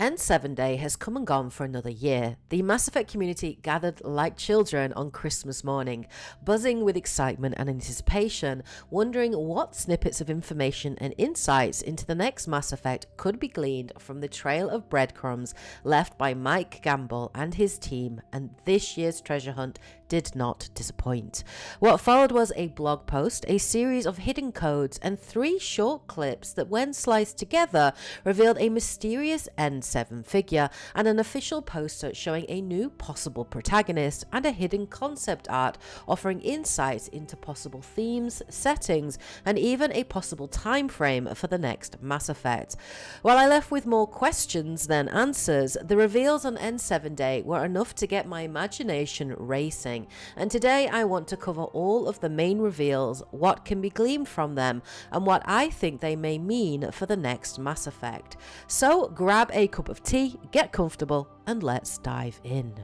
N7Day has come and gone for another year. The Mass Effect community gathered like children on Christmas morning, buzzing with excitement and anticipation, wondering what snippets of information and insights into the next Mass Effect could be gleaned from the trail of breadcrumbs left by Mike Gamble and his team, and this year's treasure hunt did not disappoint. What followed was a blog post, a series of hidden codes, and 3 short clips that, when sliced together, revealed a mysterious N7 figure and an official poster showing a new possible protagonist and a hidden concept art offering insights into possible themes, settings, and even a possible time frame for the next Mass Effect. While I left with more questions than answers, the reveals on N7Day were enough to get my imagination racing. And today I want to cover all of the main reveals, what can be gleaned from them, and what I think they may mean for the next Mass Effect. So grab a cup of tea, get comfortable, and let's dive in.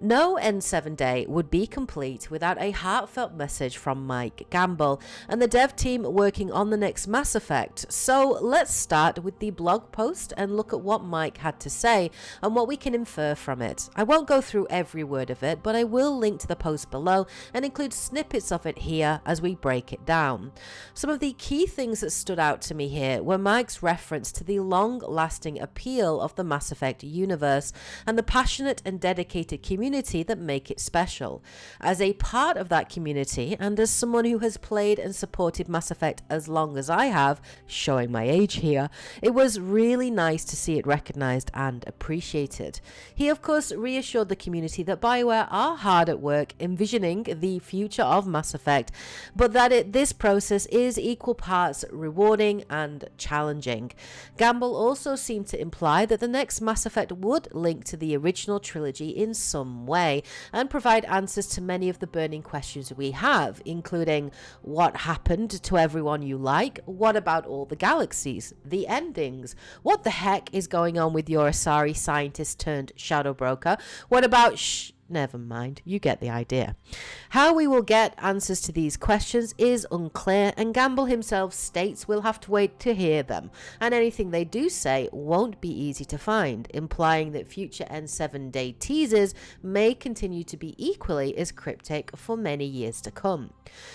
No N7Day would be complete without a heartfelt message from Mike Gamble and the dev team working on the next Mass Effect. So let's start with the blog post and look at what Mike had to say and what we can infer from it. I won't go through every word of it, but I will link to the post below and include snippets of it here as we break it down. Some of the key things that stood out to me here were Mike's reference to the long-lasting appeal of the Mass Effect universe and the passionate and dedicated community that make it special. As a part of that community, and as someone who has played and supported Mass Effect as long as I have, showing my age here, it was really nice to see it recognized and appreciated. He of course reassured the community that BioWare are hard at work envisioning the future of Mass Effect, but that this process is equal parts rewarding and challenging. Gamble also seemed to imply that the next Mass Effect would link to the original trilogy in some way and provide answers to many of the burning questions we have, including what happened to everyone you like, what about all the galaxies, the endings, what the heck is going on with your Asari scientist turned shadow broker, what about never mind, you get the idea. How we will get answers to these questions is unclear, and Gamble himself states we'll have to wait to hear them, and anything they do say won't be easy to find, implying that future N7Day teasers may continue to be equally as cryptic for many years to come.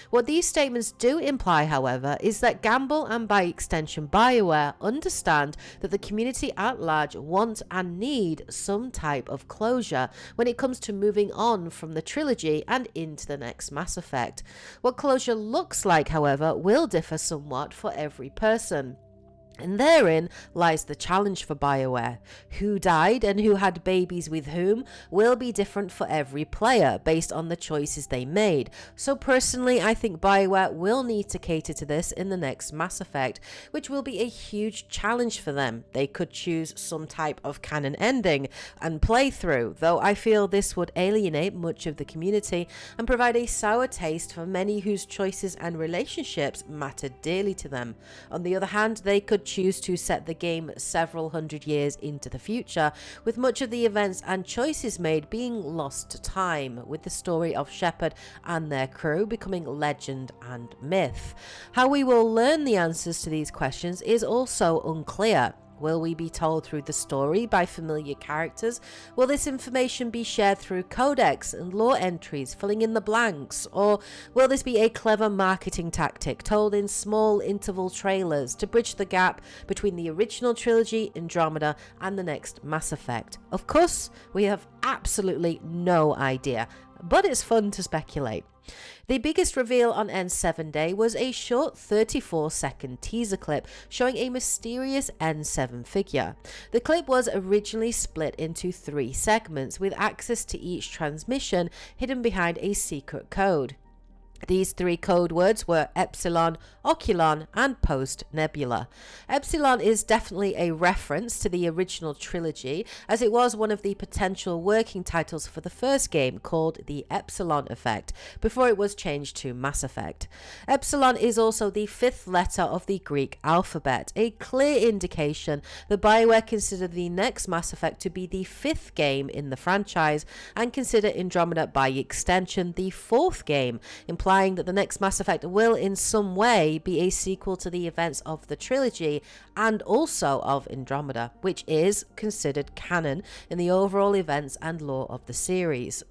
What these statements do imply, however, is that Gamble and by extension BioWare understand that the community at large want and need some type of closure when it comes to moving on from the trilogy and into the next Mass Effect. What closure looks like, however, will differ somewhat for every person. And therein lies the challenge for BioWare. Who died and who had babies with whom will be different for every player based on the choices they made. So personally, I think BioWare will need to cater to this in the next Mass Effect, which will be a huge challenge for them. They could choose some type of canon ending and playthrough, though I feel this would alienate much of the community and provide a sour taste for many whose choices and relationships mattered dearly to them. On the other hand, they could choose to set the game several hundred years into the future, with much of the events and choices made being lost to time, with the story of Shepard and their crew becoming legend and myth. How we will learn the answers to these questions is also unclear. Will we be told through the story by familiar characters? Will this information be shared through codex and lore entries filling in the blanks? Or will this be a clever marketing tactic told in small interval trailers to bridge the gap between the original trilogy, Andromeda, and the next Mass Effect? Of course, we have absolutely no idea, but it's fun to speculate. The biggest reveal on N7Day was a short 34-second teaser clip showing a mysterious N7 figure. The clip was originally split into 3 segments with access to each transmission hidden behind a secret code. These 3 code words were Epsilon, Oculon, and Post Nebula. Epsilon is definitely a reference to the original trilogy, as it was one of the potential working titles for the first game called the Epsilon Effect, before it was changed to Mass Effect. Epsilon is also the 5th letter of the Greek alphabet, a clear indication that BioWare considered the next Mass Effect to be the 5th game in the franchise, and consider Andromeda by extension the 4th game, implying implying that the next Mass Effect will in some way be a sequel to the events of the trilogy and also of Andromeda, which is considered canon in the overall events and lore of the series.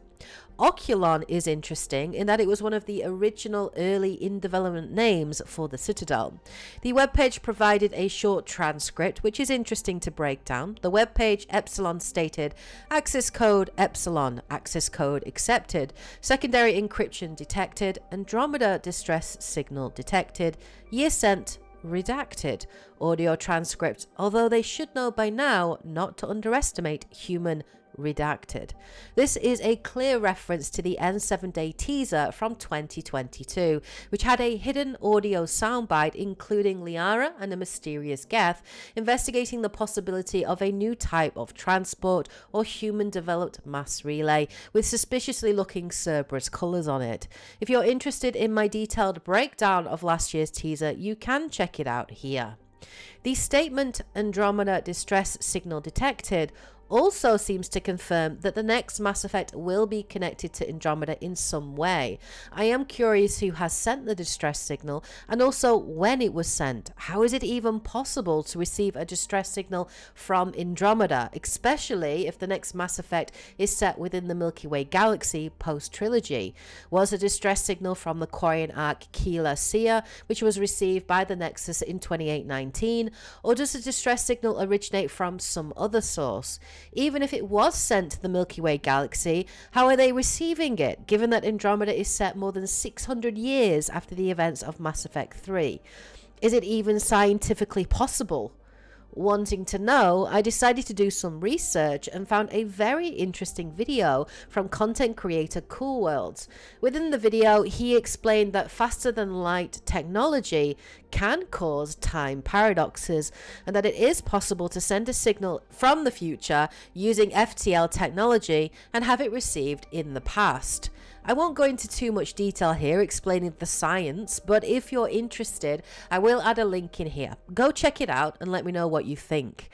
Oculon is interesting in that it was one of the original early in-development names for the Citadel. The webpage provided a short transcript, which is interesting to break down. The webpage Epsilon stated, access code Epsilon, access code accepted, secondary encryption detected, Andromeda distress signal detected, year sent, redacted, audio transcript, although they should know by now not to underestimate human redacted. This is a clear reference to the N7Day teaser from 2022, which had a hidden audio soundbite including Liara and a mysterious Geth investigating the possibility of a new type of transport or human-developed mass relay with suspiciously looking Cerberus colours on it. If you're interested in my detailed breakdown of last year's teaser, you can check it out here. The statement Andromeda distress signal detected also seems to confirm that the next Mass Effect will be connected to Andromeda in some way. I am curious who has sent the distress signal and also when it was sent. How is it even possible to receive a distress signal from Andromeda, especially if the next Mass Effect is set within the Milky Way galaxy post-trilogy? Was a distress signal from the Quarian arc Keeler Seer, which was received by the Nexus in 2819, or does the distress signal originate from some other source? Even if it was sent to the Milky Way galaxy, how are they receiving it, given that Andromeda is set more than 600 years after the events of Mass Effect 3? Is it even scientifically possible? Wanting to know, I decided to do some research and found a very interesting video from content creator Cool Worlds. Within the video, he explained that faster than light technology can cause time paradoxes and that it is possible to send a signal from the future using FTL technology and have it received in the past. I won't go into too much detail here explaining the science, but if you're interested, I will add a link in here. Go check it out and let me know what you think.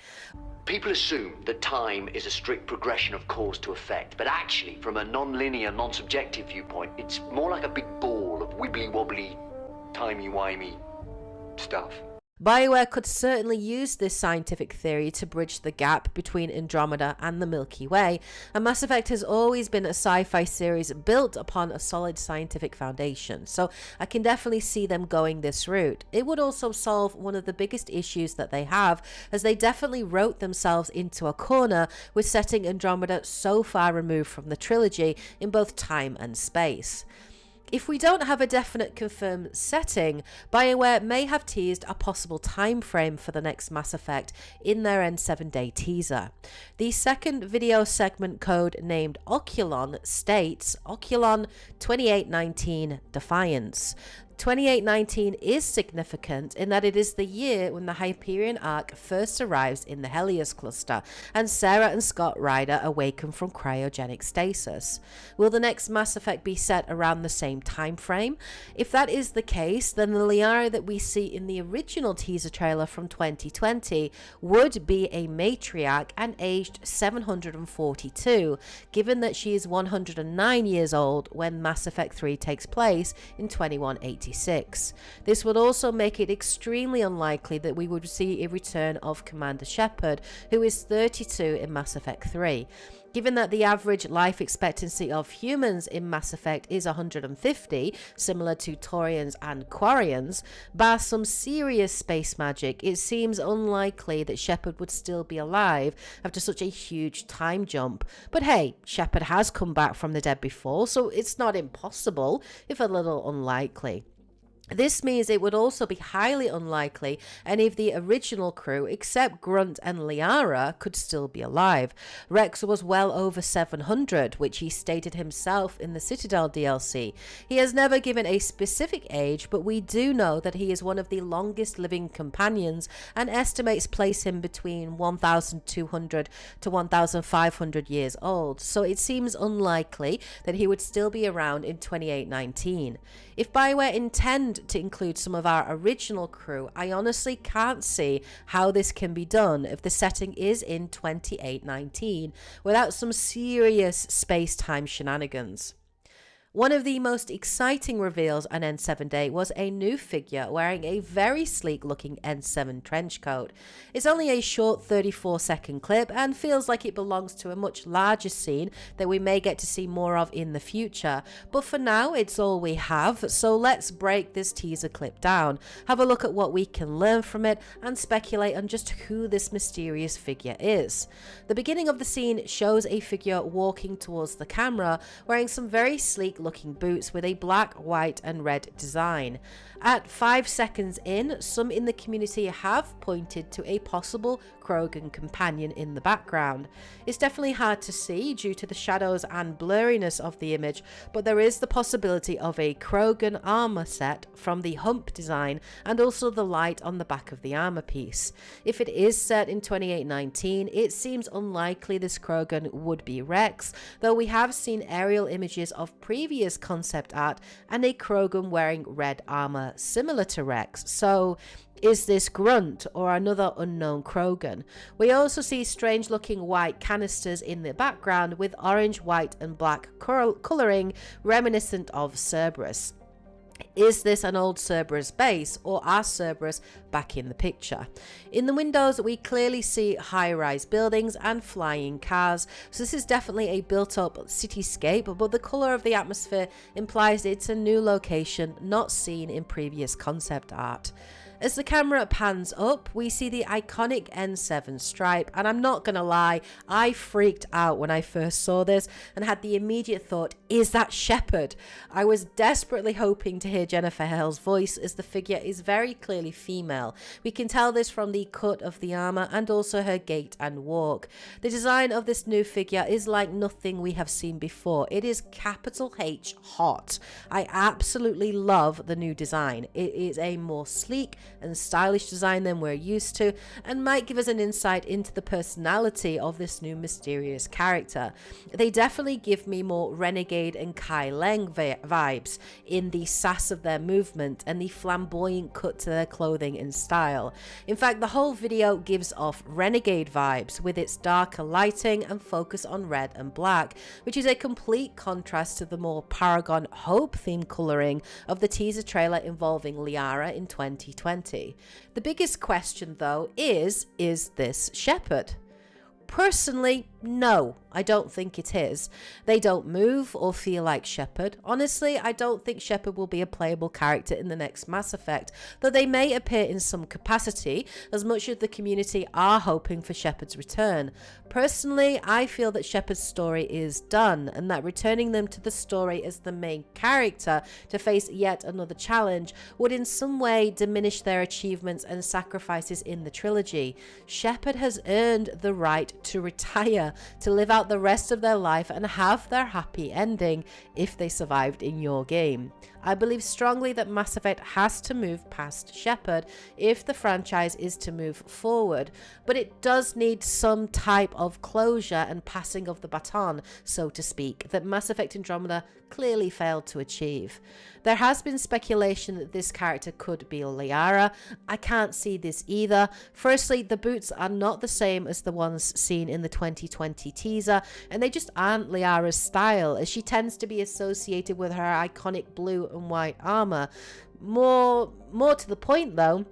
People assume that time is a strict progression of cause to effect, but actually, from a non-linear, non-subjective viewpoint, it's more like a big ball of wibbly-wobbly, timey-wimey stuff. BioWare could certainly use this scientific theory to bridge the gap between Andromeda and the Milky Way, and Mass Effect has always been a sci-fi series built upon a solid scientific foundation, so I can definitely see them going this route. It would also solve one of the biggest issues that they have, as they definitely wrote themselves into a corner with setting Andromeda so far removed from the trilogy in both time and space. If we don't have a definite confirmed setting, BioWare may have teased a possible time frame for the next Mass Effect in their N7Day teaser. The second video segment code named Oculon states Oculon 2819 Defiance. 2819 is significant in that it is the year when the Hyperion Ark first arrives in the Helios cluster and Sarah and Scott Ryder awaken from cryogenic stasis. Will the next Mass Effect be set around the same time frame? If that is the case, then the Liara that we see in the original teaser trailer from 2020 would be a matriarch and aged 742, given that she is 109 years old when Mass Effect 3 takes place in 2180. This would also make it extremely unlikely that we would see a return of Commander Shepard, who is 32 in Mass Effect 3. Given that the average life expectancy of humans in Mass Effect is 150, similar to Taurians and Quarians, bar some serious space magic, it seems unlikely that Shepard would still be alive after such a huge time jump. But hey, Shepard has come back from the dead before, so it's not impossible, if a little unlikely. This means it would also be highly unlikely any of the original crew except Grunt and Liara could still be alive. Rex was well over 700, which he stated himself in the Citadel DLC. He has never given a specific age, but we do know that he is one of the longest living companions, and estimates place him between 1200 to 1500 years old, so it seems unlikely that he would still be around in 2819. If BioWare intend to include some of our original crew, I honestly can't see how this can be done if the setting is in 2819 without some serious space-time shenanigans. One of the most exciting reveals on N7Day was a new figure wearing a very sleek looking N7 trench coat. It's only a short 34-second clip and feels like it belongs to a much larger scene that we may get to see more of in the future, but for now it's all we have, so let's break this teaser clip down, have a look at what we can learn from it, and speculate on just who this mysterious figure is. The beginning of the scene shows a figure walking towards the camera wearing some very sleek looking boots with a black, white and red design. At 5 seconds in, some in the community have pointed to a possible Krogan companion in the background. It's definitely hard to see due to the shadows and blurriness of the image, but there is the possibility of a Krogan armor set from the hump design and also the light on the back of the armor piece. If it is set in 2819, it seems unlikely this Krogan would be Rex, though we have seen aerial images of previous concept art and a Krogan wearing red armor similar to Rex. So is this Grunt or another unknown Krogan? We also see strange looking white canisters in the background with orange, white and black colouring reminiscent of Cerberus. Is this an old Cerberus base, or are Cerberus back in the picture? In the windows we clearly see high-rise buildings and flying cars, so this is definitely a built-up cityscape, but the colour of the atmosphere implies it's a new location not seen in previous concept art. As the camera pans up, we see the iconic N7 stripe, and I'm not gonna lie, I freaked out when I first saw this and had the immediate thought, is that Shepard? I was desperately hoping to hear Jennifer Hale's voice, as the figure is very clearly female. We can tell this from the cut of the armor and also her gait and walk. The design of this new figure is like nothing we have seen before. It is capital H hot. I absolutely love the new design. It is a more sleek and stylish design than we're used to, and might give us an insight into the personality of this new mysterious character. They definitely give me more Renegade and Kai Leng vibes in the sass of their movement and the flamboyant cut to their clothing and style. In fact, the whole video gives off Renegade vibes with its darker lighting and focus on red and black, which is a complete contrast to the more Paragon Hope themed colouring of the teaser trailer involving Liara in 2020. The biggest question though is this Shepard? Personally, no, I don't think it is. They don't move or feel like Shepard. Honestly, I don't think Shepard will be a playable character in the next Mass Effect, though they may appear in some capacity, as much as the community are hoping for Shepard's return. Personally, I feel that Shepard's story is done, and that returning them to the story as the main character to face yet another challenge would in some way diminish their achievements and sacrifices in the trilogy. Shepard has earned the right to retire, to live out the rest of their life and have their happy ending if they survived in your game. I believe strongly that Mass Effect has to move past Shepard if the franchise is to move forward, but it does need some type of closure and passing of the baton, so to speak, that Mass Effect Andromeda clearly failed to achieve. There has been speculation that this character could be Liara. I can't see this either. Firstly, the boots are not the same as the ones seen in the 2020 teaser, and they just aren't Liara's style, as she tends to be associated with her iconic blue and white armor. More to the point though,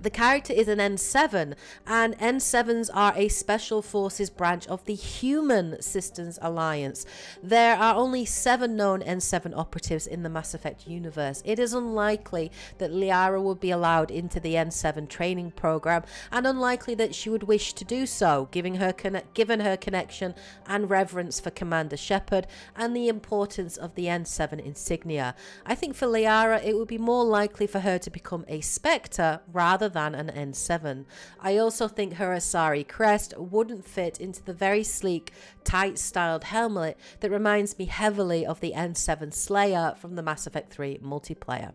the character is an N7, and N7s are a special forces branch of the Human Systems Alliance. There are only 7 known N7 operatives in the Mass Effect universe. It is unlikely that Liara would be allowed into the N7 training program, and unlikely that she would wish to do so, given her connection and reverence for Commander Shepard and the importance of the N7 insignia. I think for Liara, it would be more likely for her to become a Spectre rather than an N7. I also think her Asari crest wouldn't fit into the very sleek, tight styled helmet that reminds me heavily of the N7 Slayer from the Mass Effect 3 multiplayer.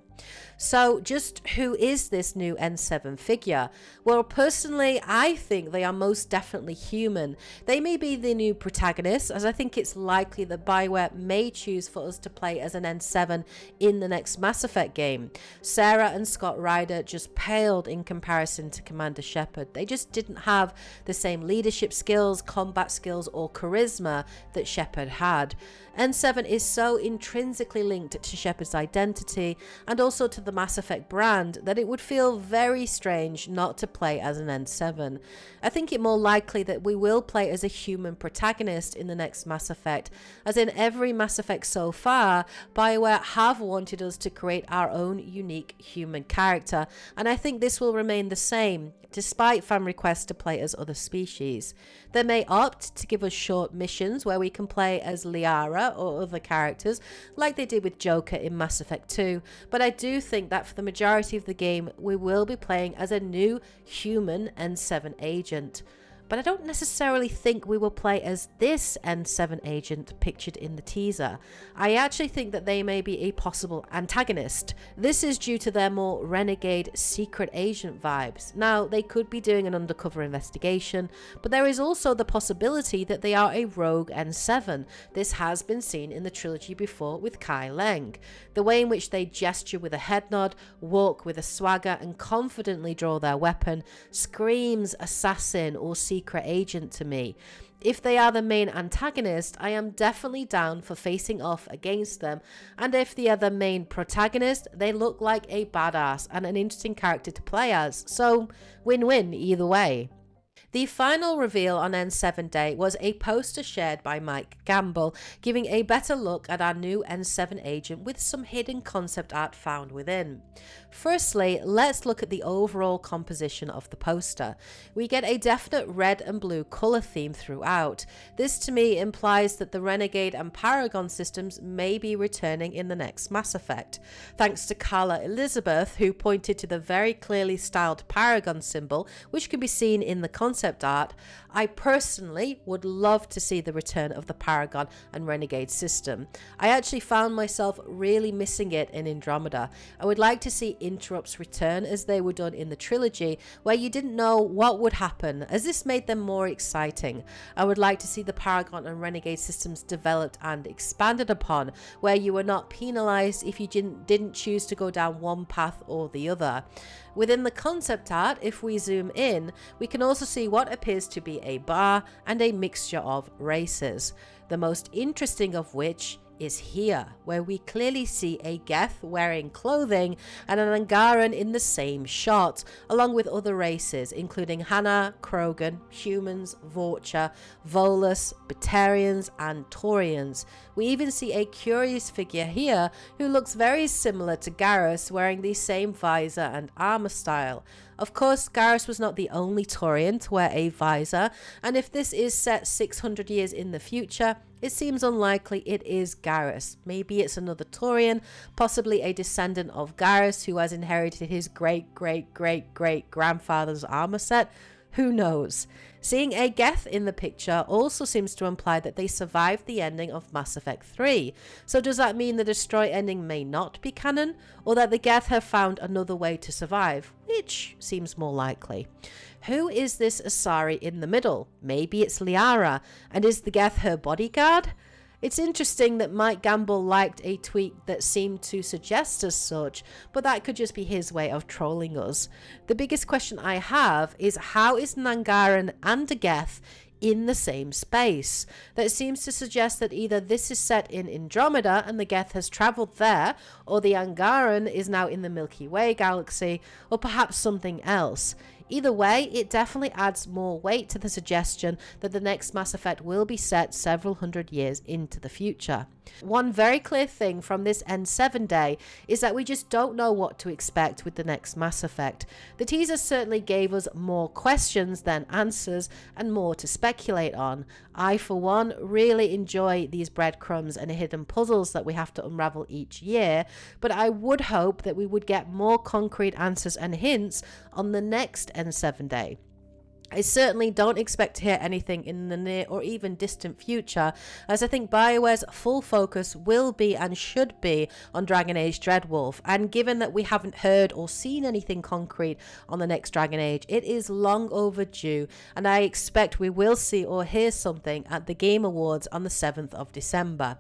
So just who is this new N7 figure? Well, personally, I think they are most definitely human. They may be the new protagonists, as I think it's likely that BioWare may choose for us to play as an N7 in the next Mass Effect game. Sarah and Scott Ryder just paled in comparison to Commander Shepard. They just didn't have the same leadership skills, combat skills, or charisma that Shepard had. N7 is so intrinsically linked to Shepard's identity and also to the Mass Effect brand that it would feel very strange not to play as an N7. I think it more likely that we will play as a human protagonist in the next Mass Effect, as in every Mass Effect so far, BioWare have wanted us to create our own unique human character, and I think this will remain the same, despite fan requests to play as other species. They may opt to give us short missions where we can play as Liara or other characters, like they did with Joker in Mass Effect 2, but I do think that for the majority of the game, we will be playing as a new human N7 agent. But I don't necessarily think we will play as this N7 agent pictured in the teaser. I actually think that they may be a possible antagonist. This is due to their more renegade secret agent vibes. Now, they could be doing an undercover investigation, but there is also the possibility that they are a rogue N7. This has been seen in the trilogy before with Kai Leng. The way in which they gesture with a head nod, walk with a swagger, and confidently draw their weapon screams assassin or secret agent to me. If they are the main antagonist, I am definitely down for facing off against them, and if they are the main protagonist, they look like a badass and an interesting character to play as, so win-win either way. The final reveal on N7Day was a poster shared by Mike Gamble, giving a better look at our new N7 agent with some hidden concept art found within. Firstly, let's look at the overall composition of the poster. We get a definite red and blue colour theme throughout. This to me implies that the Renegade and Paragon systems may be returning in the next Mass Effect. Thanks to Carla Elizabeth, who pointed to the very clearly styled Paragon symbol, which can be seen in the concept art, I personally would love to see the return of the Paragon and Renegade system. I actually found myself really missing it in Andromeda. I would like to see interrupts return as they were done in the trilogy, where you didn't know what would happen, as this made them more exciting. I would like to see the Paragon and Renegade systems developed and expanded upon, where you were not penalized if you didn't choose to go down one path or the other. Within the concept art, if we zoom in, we can also see what appears to be a bar and a mixture of races, the most interesting of which is here, where we clearly see a Geth wearing clothing and an Angaran in the same shot, along with other races including Hannah, Krogan, humans, Vorcha, Volus, Batarians and Taurians. We even see a curious figure here who looks very similar to Garrus, wearing the same visor and armor style. Of course, Garrus was not the only Taurian to wear a visor, and if this is set 600 years in the future, it seems unlikely it is Garrus. Maybe it's another Taurian, possibly a descendant of Garrus who has inherited his great-great-great-great-grandfather's armor set. Who knows? Seeing a Geth in the picture also seems to imply that they survived the ending of Mass Effect 3. So does that mean the Destroy ending may not be canon, or that the Geth have found another way to survive, which seems more likely? Who is this Asari in the middle? Maybe it's Liara, and is the Geth her bodyguard? It's interesting that Mike Gamble liked a tweet that seemed to suggest as such, but that could just be his way of trolling us. The biggest question I have is, how is an Angaran and a Geth in the same space? That seems to suggest that either this is set in Andromeda and the Geth has travelled there, or the Angaran is now in the Milky Way galaxy, or perhaps something else. Either way, it definitely adds more weight to the suggestion that the next Mass Effect will be set several hundred years into the future. One very clear thing from this N7Day is that we just don't know what to expect with the next Mass Effect. The teaser certainly gave us more questions than answers and more to speculate on. I, for one, really enjoy these breadcrumbs and hidden puzzles that we have to unravel each year, but I would hope that we would get more concrete answers and hints on the next N7Day. I certainly don't expect to hear anything in the near or even distant future, as I think BioWare's full focus will be and should be on Dragon Age Dreadwolf, and given that we haven't heard or seen anything concrete on the next Dragon Age, it is long overdue, and I expect we will see or hear something at the Game Awards on the 7th of December.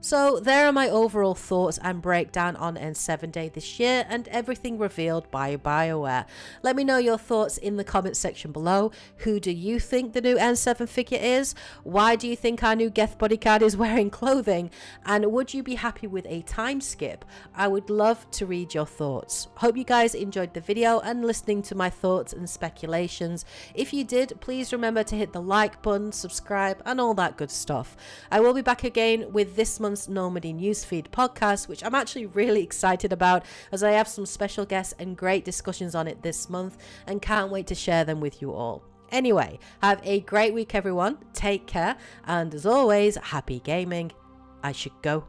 So there are my overall thoughts and breakdown on N7Day this year and everything revealed by BioWare. Let me know your thoughts in the comments section below. Who do you think the new N7 figure is? Why do you think our new Geth bodyguard is wearing clothing? And would you be happy with a time skip? I would love to read your thoughts. Hope you guys enjoyed the video and listening to my thoughts and speculations. If you did, please remember to hit the like button, subscribe, and all that good stuff. I will be back again with this month's Normandy Newsfeed podcast, which I'm actually really excited about, as I have some special guests and great discussions on it this month and can't wait to share them with you all. Anyway, have a great week everyone, take care, and as always, happy gaming. I should go.